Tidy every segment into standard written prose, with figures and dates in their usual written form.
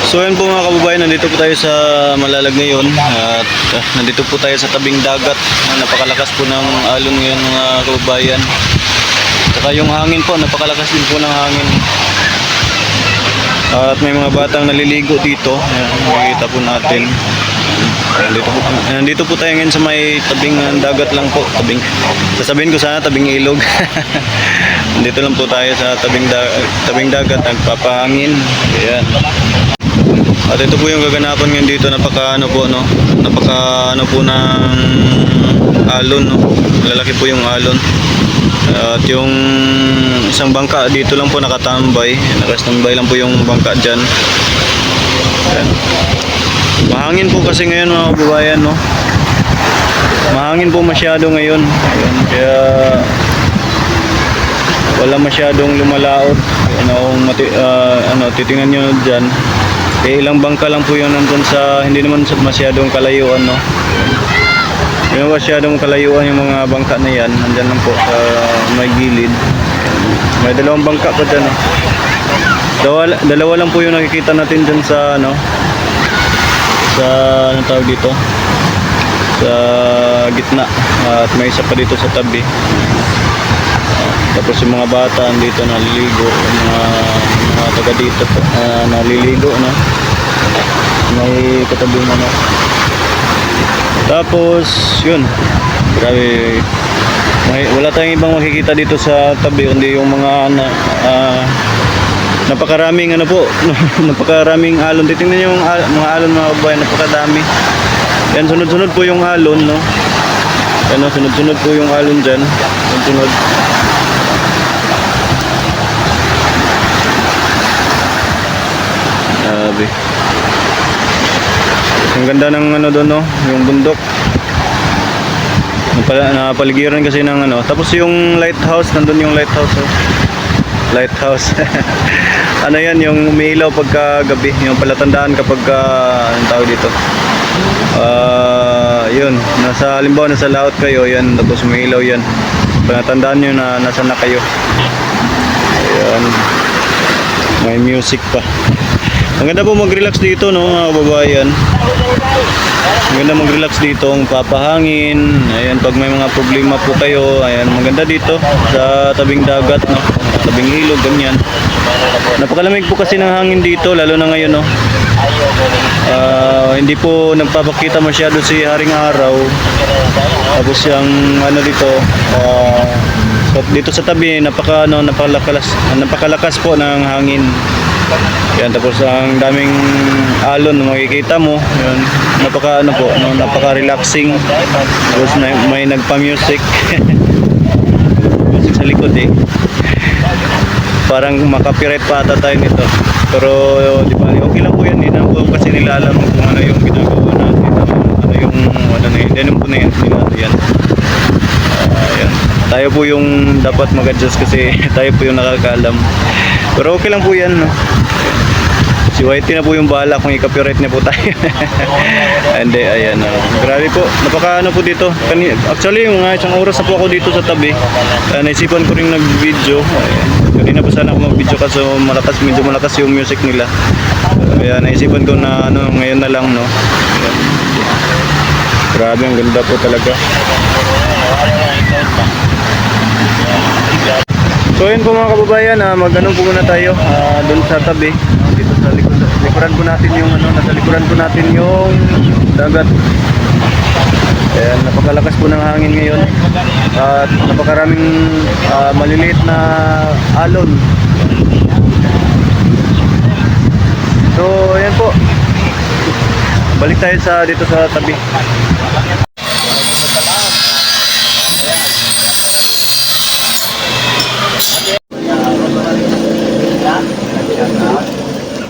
So yan po mga kababayan, nandito po tayo sa Malalag ngayon at nandito po tayo sa tabing dagat. Napakalakas po ng alon ngayon mga kababayan. Saka yung hangin po, napakalakas din po ng hangin. At may mga batang naliligo dito. Ayan, makikita po natin. Nandito po tayo ngayon sa may tabing dagat lang po. Sasabihin ko sana tabing ilog. Nandito lang po tayo sa tabing dagat, nagpapahangin. Ayan. At ito po yung gaganapan ngayon dito, napaka ano po po ng alon, no. Lalaki po yung alon. At yung isang bangka dito lang po nakatambay, nakastambay lang po yung bangka diyan. Ayan. Mahangin po kasi ngayon mga kababayan, no. Mahangin po masyado ngayon. Ayan. Kaya wala masyadong lumalaot. Titingnan nyo dyan. Eh, ilang bangka lang po yun nandun sa, hindi naman masyadong kalayuan, no. Hindi naman masyadong kalayuan yung mga bangka na yan. Nandyan lang po sa may gilid. May dalawang bangka pa dyan, no. Dalawa lang po yung nakikita natin dyan sa, ano tawag dito, sa gitna. At may isa pa dito sa tabi. Tapos yung mga bata dito naliligo, mga taga dito naliligo, no. May katabi na, no. Tapos yun, grabe, wala tayong ibang makikita dito sa tabi kundi yung mga napakaraming napakaraming alon. Titingnan yung mga alon mga kabayan, napakadami. Yan, sunod-sunod po yung alon, no. Yan, sunod-sunod po yung alon dyan. Sunod. Grabe. Ang ganda ng doon, no, yung bundok. Napaligiran kasi ng tapos yung lighthouse, nandun yung lighthouse, oh. Lighthouse. Ano yan, yung umiilaw pagka gabi, yung palatandaan kapag anong tawag dito. Yun, halimbawa nasa laot kayo, yan, tapos umiilaw yan. Palatandaan nyo na nasa na kayo. Ayan. May music pa. Ang ganda po mag-relax dito, no mga kababayan. Ang ganda mag-relax dito, ang papahangin. Ayan, pag may mga problema po kayo, ayan, maganda dito sa tabing dagat, no. Tabing ilog, ganyan. Napakalamig po kasi ng hangin dito, lalo na ngayon, no. Hindi po nagpapakita masyado si haring araw. Tapos yung dito sa tabi, napakalakas po ng hangin. Yan, tapos ang daming alon na makikita mo. Yan, napaka-relaxing. Tapos may nagpa-music. Music sa likod, eh. Parang makapiright pa ata tayo nito. Pero di ba, okay lang po yan. Hindi na po kasi nila alam kung ano yung ginagawa natin. Ano po na yan. Yan. Yan. Tayo po yung dapat mag-adjust kasi tayo po yung nakakaalam. Pero okay lang po yan, no? Si Whitey na po yung bahala kung i-copyright niya po tayo. Hindi, ayan. Grabe po. Napaka po dito. Actually, mga isang oras na po ako dito sa tabi. Naisipan ko rin nag-video. Kanina pa sana ako mag-video kasi medyo malakas yung music nila. Kaya naisipan ko na ngayon na lang, no? Ayan. Grabe, ang ganda po talaga. So yun po mga kababayan, mag-po muna tayo doon sa tabi. Dito sa likuran po natin yung nasa likuran po natin yung dagat. Ayan, napakalakas po ng hangin ngayon. At napakaraming maliliit na alon. So ayan po. Balik tayo dito sa tabi.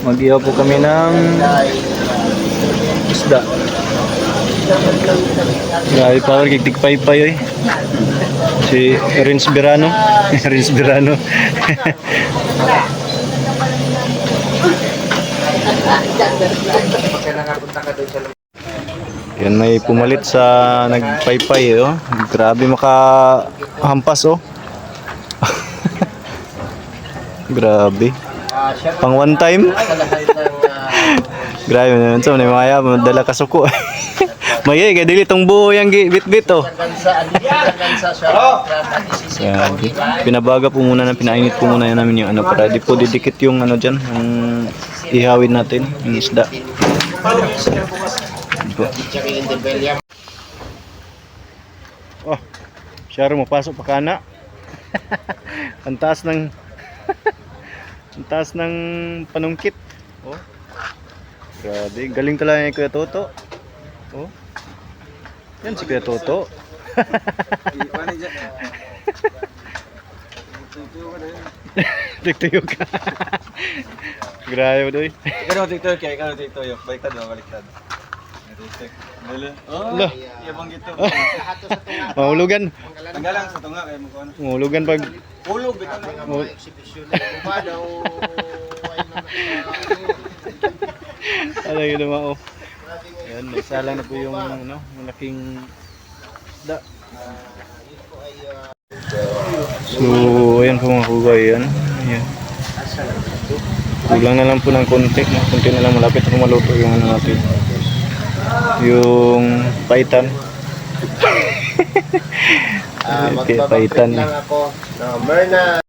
Mag-ihaw po kami ng isda. Grabe power, kiktik-pay-pay, eh. Si Rins Birano. Rins Birano. Yan, may pumalit sa nagpaypay, oh. Grabe makahampas, oh. Grabe. Pang one time. Grabe naman so, ni Maya, madala ka suko. Maya, kaya dili tong buho yung bit-bit oh. Grabe. Pinabaga po muna, pinainit po muna yan namin yung ano, para di po didikit yung ano dyan, yung ihawin natin, yung isda. Po. Oh, Sharo mo, pasok pa kana. Ang taas ng ang taas ng panungkit. Oh. Grabe, galing talaga ni Kuya Toto. Oh. Yan si Kuya Toto. Tiktuyo ka. Grabe mo doy. Ikaw tiktok kaya ikaw tiktok. Baliktad mo, baliktad. Oh, Lah. yabang gito. Mahulugan. Tanggalang sa tunga kaya mo ko ano. Mahulugan pag Hulog bitaw na. ano yun naman oh. Ayan, isa lang na po yung ano, malaking isda. So, ayan po mga kugay yan. Ayan. Kulang na lang po ng konti. Konti na lang malapit na maluto yung ano natin. Yung paitan. Okay, paitan. Lang ako. Number na.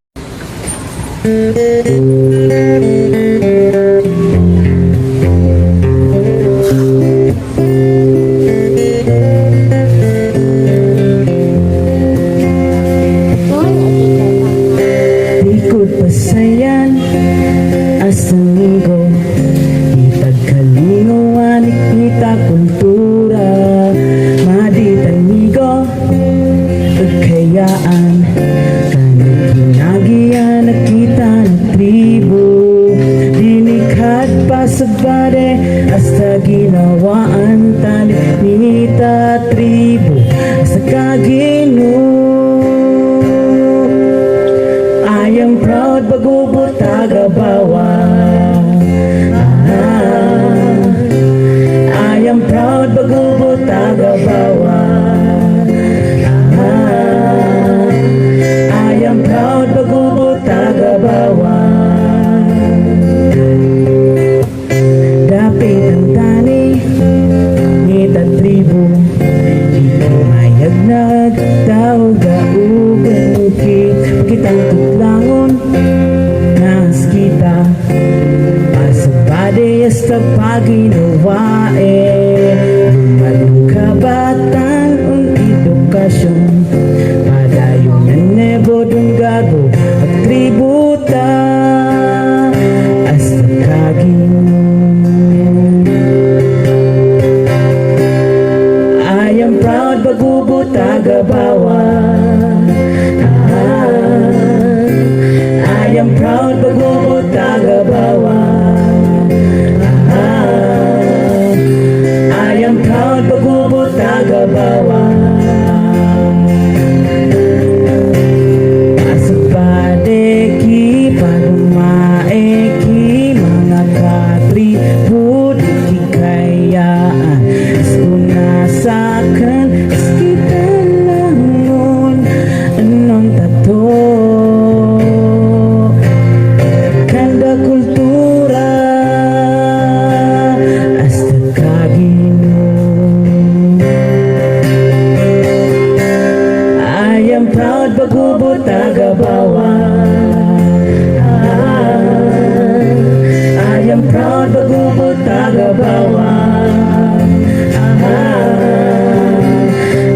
Ikot pasayan asang linggo itagkalingawan ikita kultura maditanigo kagkayaan kanang ginagian nakita ng tribo dinikhat pa sa bade hasta ginawaan talinita tribo sa kagino. I am proud bagubot tagabawa. I am proud bagubot tagabawa. I am proud bagubot tagabawa. Dapit ang tani ngita tribo di ko mayag nagtawga-ugan kitang tutlangon nas kita pasabade hasta paginawae malukabatan ang edukasyon padayon ng nebo dong gago at tributa hasta kagin. I am proud bagubot tagabawa. I am proud bagubot tagabawa. I am proud bagubot tagabawa. Asapadeki pagumaeki mga katribo di kayaan sunasakan kita langon anong tato kanda kultura hasta kagino. I am proud bagubot tagabawa. I am proud bagubot tagabawa.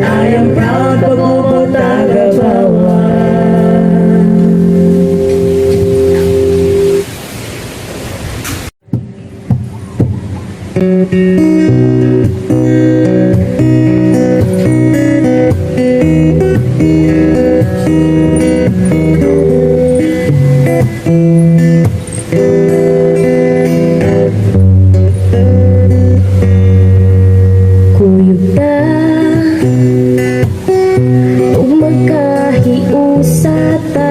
I am proud bagubot tagabawa. Kuyuta ug magkahiusata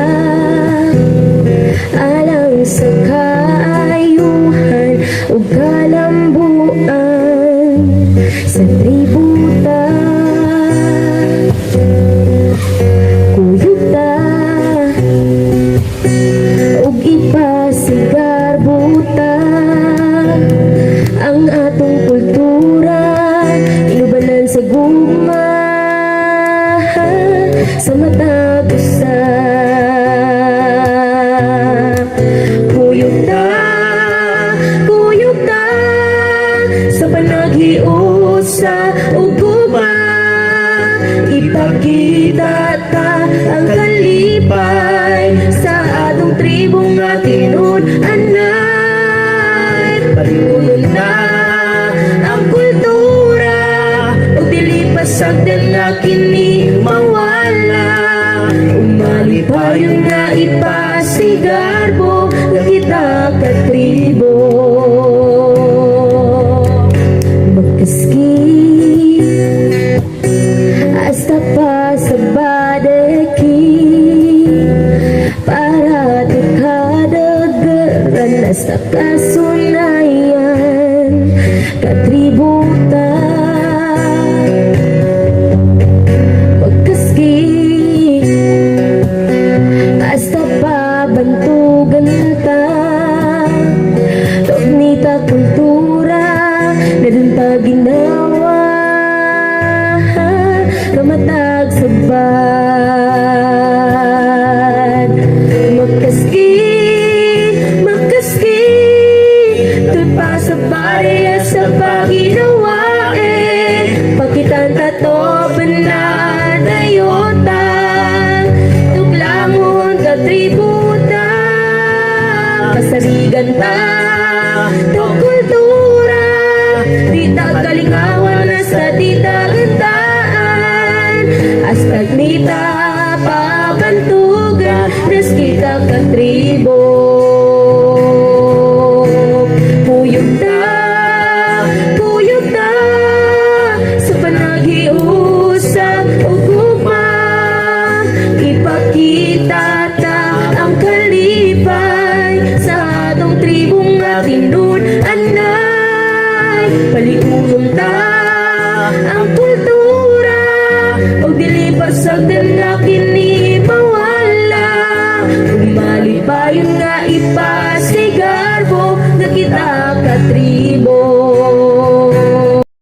alang sa kaayuhan ug kalambuan sa tributa. Kuyuta ug ipasigar buta ang kita